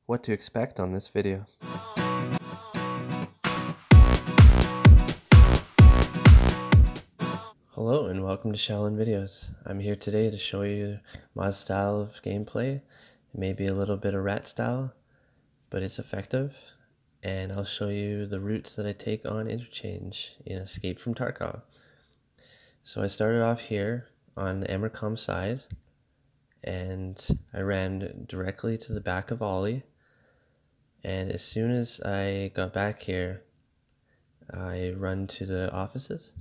what to expect on this video. Hello and welcome to Shaolinvideos. I'm here today to show you my style of gameplay. It may be a little bit of rat style, but it's effective. And I'll show you the routes that I take on Interchange in Escape from Tarkov. So I started off here on the Emercom side, and I ran directly to the back of Ollie. And as soon as I got back here, I run to the offices.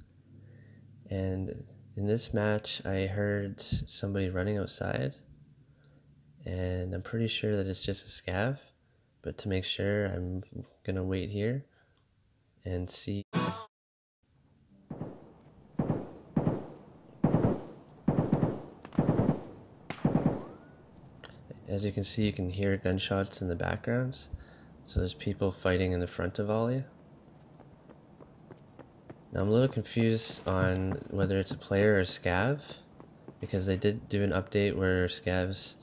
And in this match, I heard somebody running outside, and I'm pretty sure that it's just a scav, but to make sure, I'm gonna wait here and see. As you can see, you can hear gunshots in the backgrounds, so there's people fighting in the front of Ollie. Now I'm a little confused on whether it's a player or a scav, because they did do an update where scavs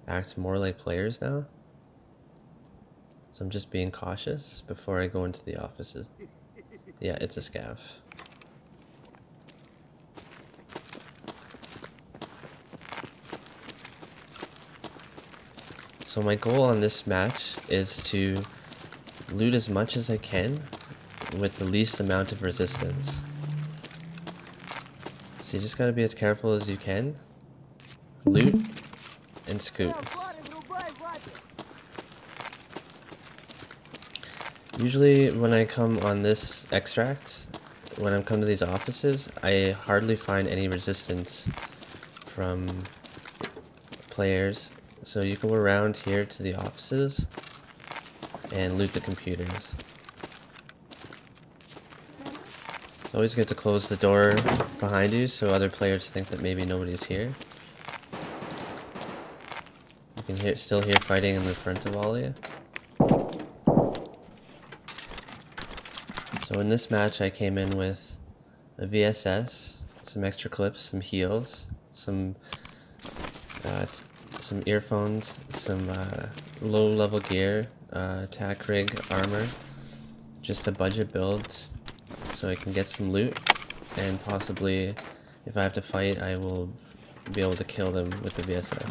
act more like players now. So I'm just being cautious before I go into the offices. Yeah, it's a scav. So my goal on this match is to loot as much as I can with the least amount of resistance. So you just gotta be as careful as you can. Loot and scoot. Usually when I come on this extract, when I come to these offices, I hardly find any resistance from players. So you go around here to the offices and loot the computers. It's always good to close the door behind you so other players think that maybe nobody's here. You can still hear fighting in the front of all of you. So in this match I came in with a VSS, some extra clips, some heals, some earphones, some low level gear, tac rig, armor, just a budget build so I can get some loot, and possibly if I have to fight I will be able to kill them with the VSS.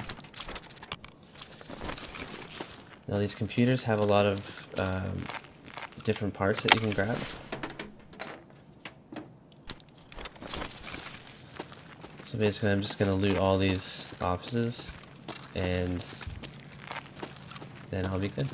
Now these computers have a lot of different parts that you can grab. So basically I'm just going to loot all these offices and then I'll be good.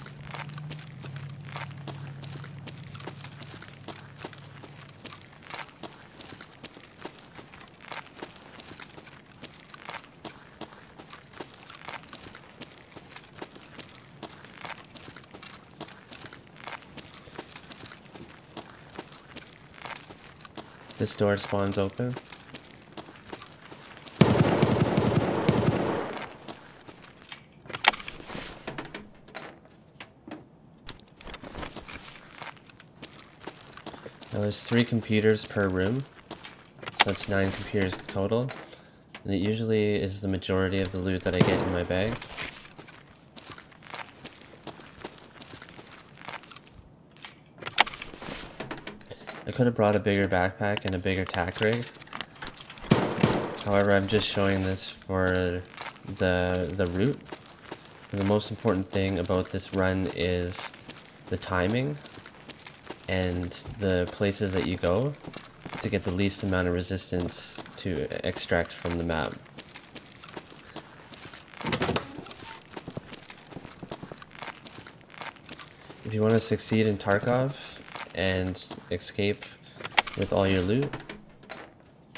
This door spawns open. Now there's 3 computers per room, so that's 9 computers total, and it usually is the majority of the loot that I get in my bag. I could have brought a bigger backpack and a bigger tac rig. However, I'm just showing this for the route. And the most important thing about this run is the timing and the places that you go to get the least amount of resistance to extract from the map. If you want to succeed in Tarkov and escape with all your loot,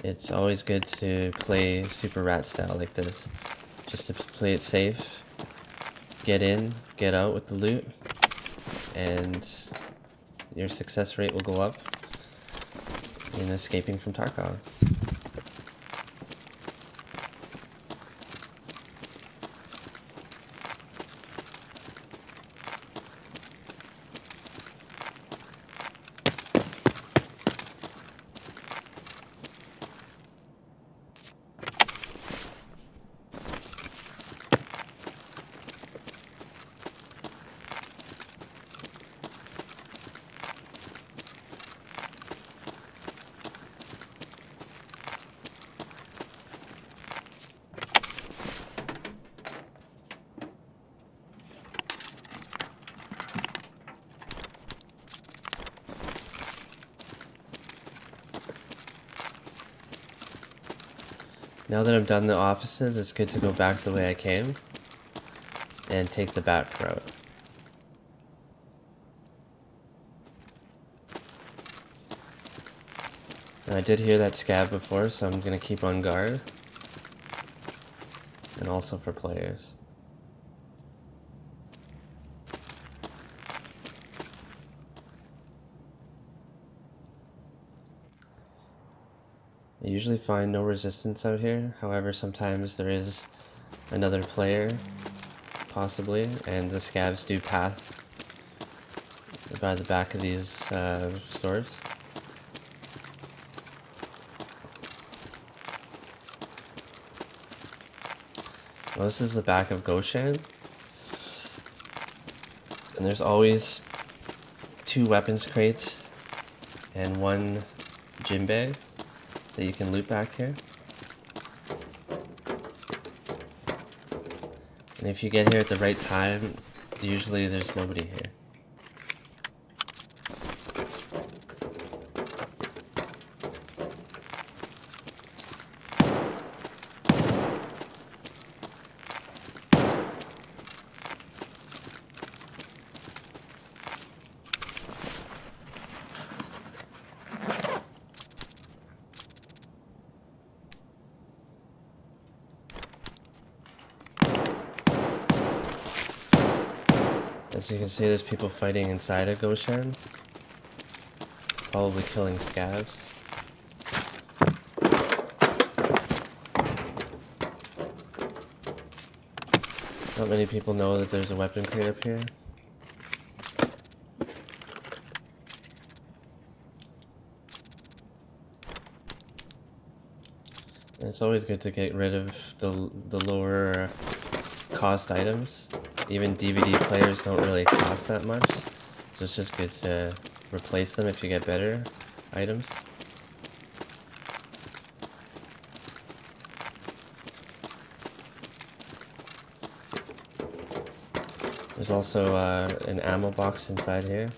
it's always good to play super rat style like this. Just to play it safe, get in, get out with the loot, and your success rate will go up in escaping from Tarkov. Now that I've done the offices, it's good to go back the way I came and take the back route. Now, I did hear that scab before, so I'm going to keep on guard. And also for players. I usually find no resistance out here, however sometimes there is another player, possibly, and the scabs do path by the back of these stores. Well, this is the back of Goshan, and there's always 2 weapons crates and 1 gym bag that you can loot back here. And if you get here at the right time, usually there's nobody here. As you can see, there's people fighting inside of Goshan, probably killing scabs. Not many people know that there's a weapon crate up here. And it's always good to get rid of the lower cost items. Even DVD players don't really cost that much, so it's just good to replace them if you get better items. There's also an ammo box inside here.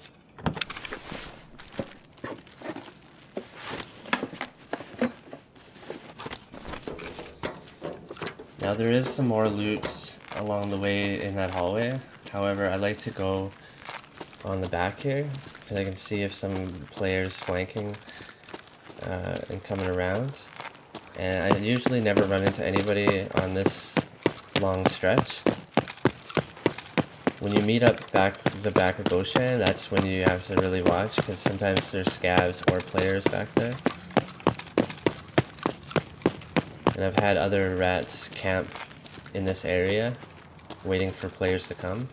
Now there is some more loot along the way in that hallway. However, I like to go on the back here because I can see if some players flanking and coming around. And I usually never run into anybody on this long stretch. When you meet up the back of Goshan, that's when you have to really watch because sometimes there's scabs or players back there. And I've had other rats camp in this area waiting for players to come.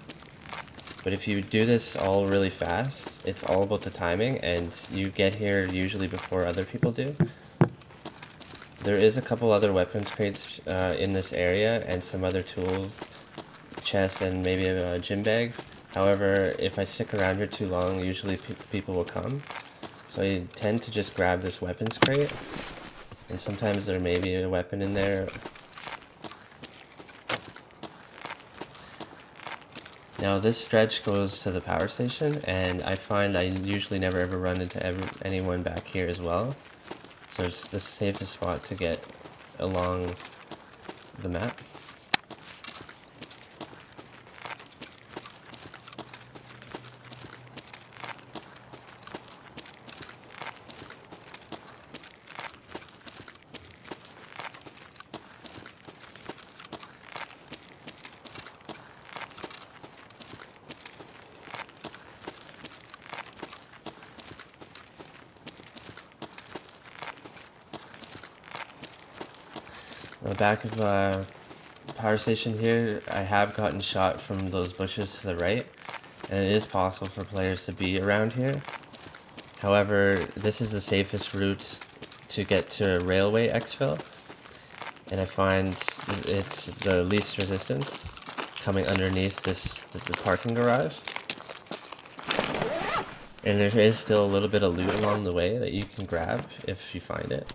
But if you do this all really fast, it's all about the timing, and you get here usually before other people do. There is a couple other weapons crates in this area and some other tool chests and maybe a gym bag. However, if I stick around here too long, usually people will come. So I tend to just grab this weapons crate, and sometimes there may be a weapon in there. Now this stretch goes to the power station, and I find I usually never ever run into anyone back here as well. So it's the safest spot to get along the map. On the back of power station here, I have gotten shot from those bushes to the right, and it is possible for players to be around here. However, this is the safest route to get to railway exfil, and I find it's the least resistance, coming underneath the parking garage. And there is still a little bit of loot along the way that you can grab if you find it.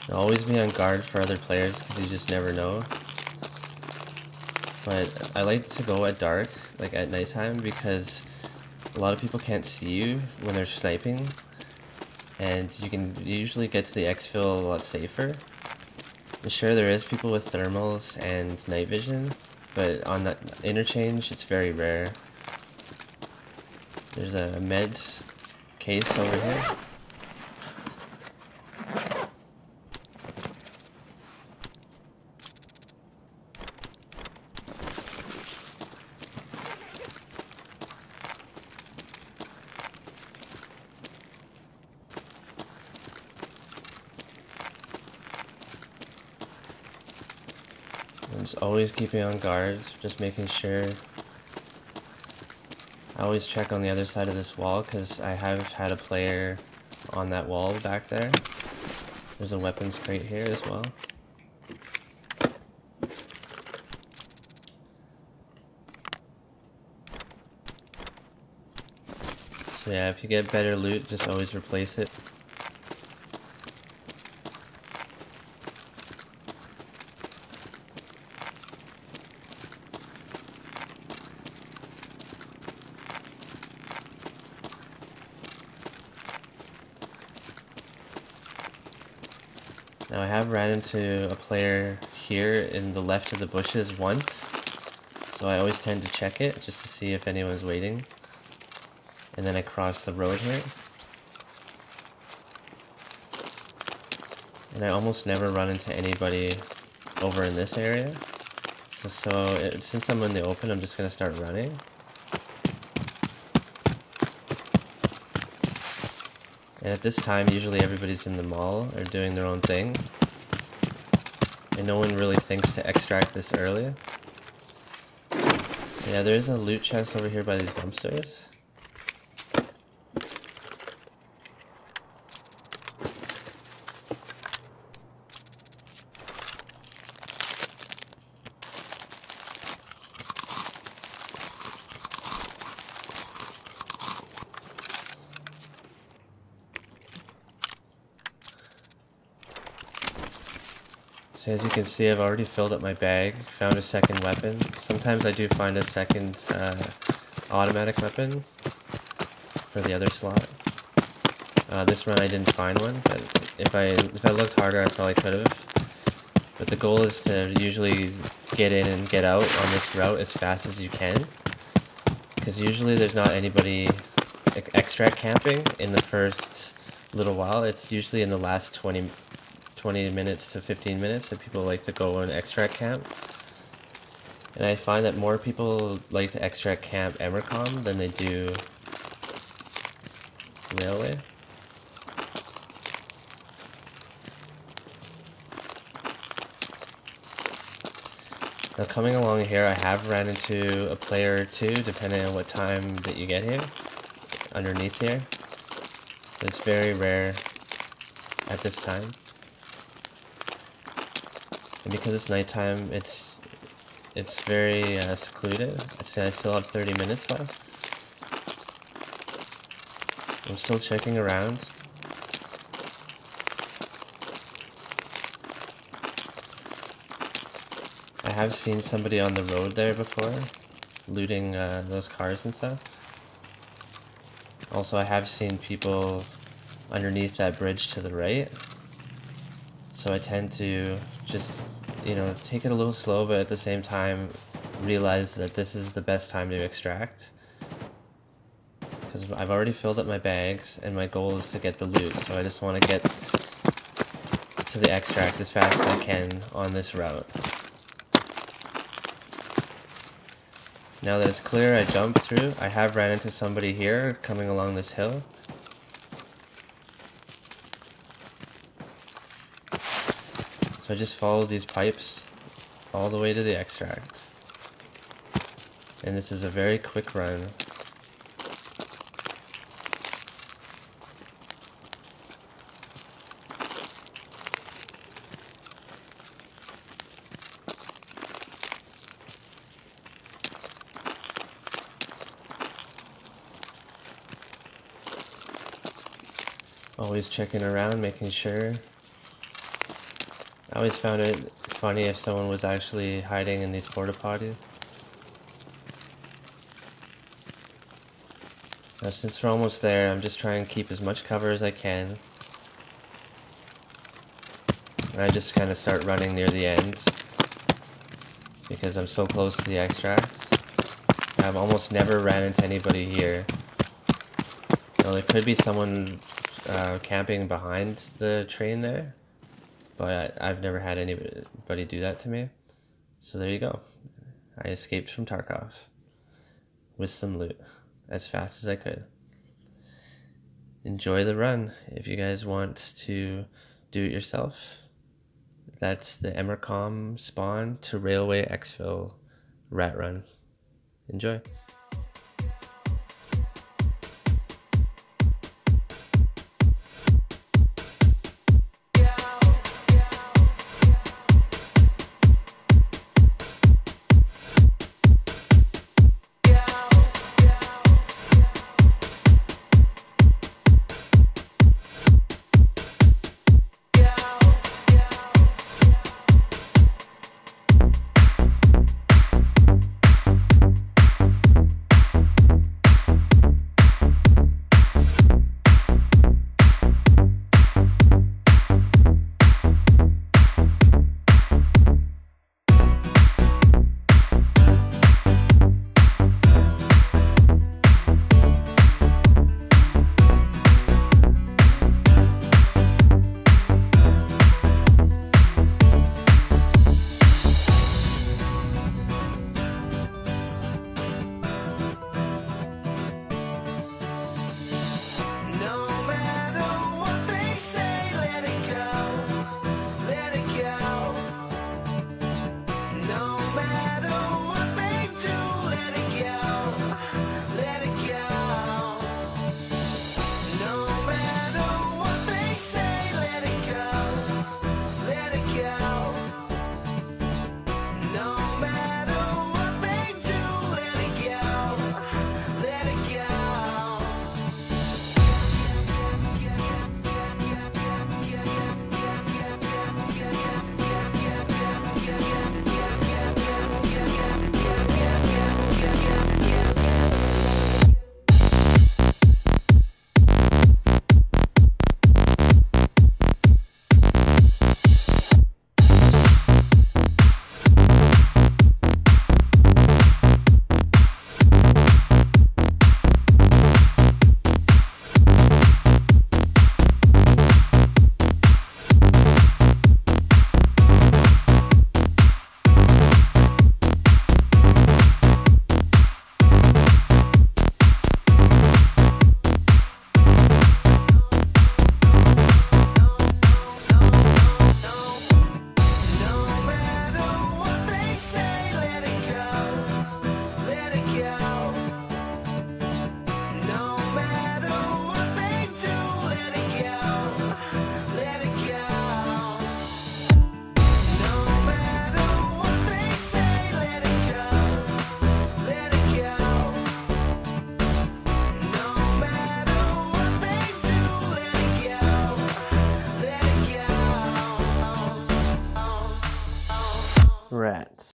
Always be on guard for other players because you just never know. but I like to go at dark, like at nighttime, because a lot of people can't see you when they're sniping, and you can usually get to the exfil a lot safer. And sure, there is people with thermals and night vision, but on that Interchange, it's very rare. There's a med case over here. I'm just always keeping on guard, just making sure. I always check on the other side of this wall because I have had a player on that wall back there. There's a weapons crate here as well. So yeah, if you get better loot, just always replace it. Now I have ran into a player here in the left of the bushes once, so I always tend to check it just to see if anyone's waiting. And then I cross the road here. And I almost never run into anybody over in this area. Since I'm in the open, I'm just going to start running. And at this time, usually everybody's in the mall or doing their own thing. And no one really thinks to extract this early. So yeah, there's a loot chest over here by these dumpsters. So as you can see, I've already filled up my bag, found a second weapon. Sometimes I do find a second automatic weapon for the other slot. This run I didn't find one, but if I looked harder, I probably could have. But the goal is to usually get in and get out on this route as fast as you can, because usually there's not anybody extract camping in the first little while. It's usually in the last 20 minutes to 15 minutes that people like to go and extract camp. And I find that more people like to extract camp Emercom than they do railway. Now coming along here, I have ran into a player or two, depending on what time that you get here, underneath here. But it's very rare at this time. And because it's nighttime, it's very secluded. I'd say I still have 30 minutes left. I'm still checking around. I have seen somebody on the road there before, looting those cars and stuff. Also, I have seen people underneath that bridge to the right. So I tend to just, take it a little slow, but at the same time realize that this is the best time to extract. Because I've already filled up my bags and my goal is to get the loot, so I just want to get to the extract as fast as I can on this route. Now that it's clear, I jump through. I have ran into somebody here coming along this hill. So I just follow these pipes all the way to the extract. And this is a very quick run. Always checking around, making sure. I always found it funny if someone was actually hiding in these porta potties. Now since we're almost there, I'm just trying to keep as much cover as I can. And I just kind of start running near the end because I'm so close to the extracts. I've almost never ran into anybody here. Now, there could be someone camping behind the train there, but I've never had anybody do that to me. So there you go. I escaped from Tarkov with some loot as fast as I could. Enjoy the run if you guys want to do it yourself. That's the Emercom spawn to Railway ExFill rat run. Enjoy. Rats.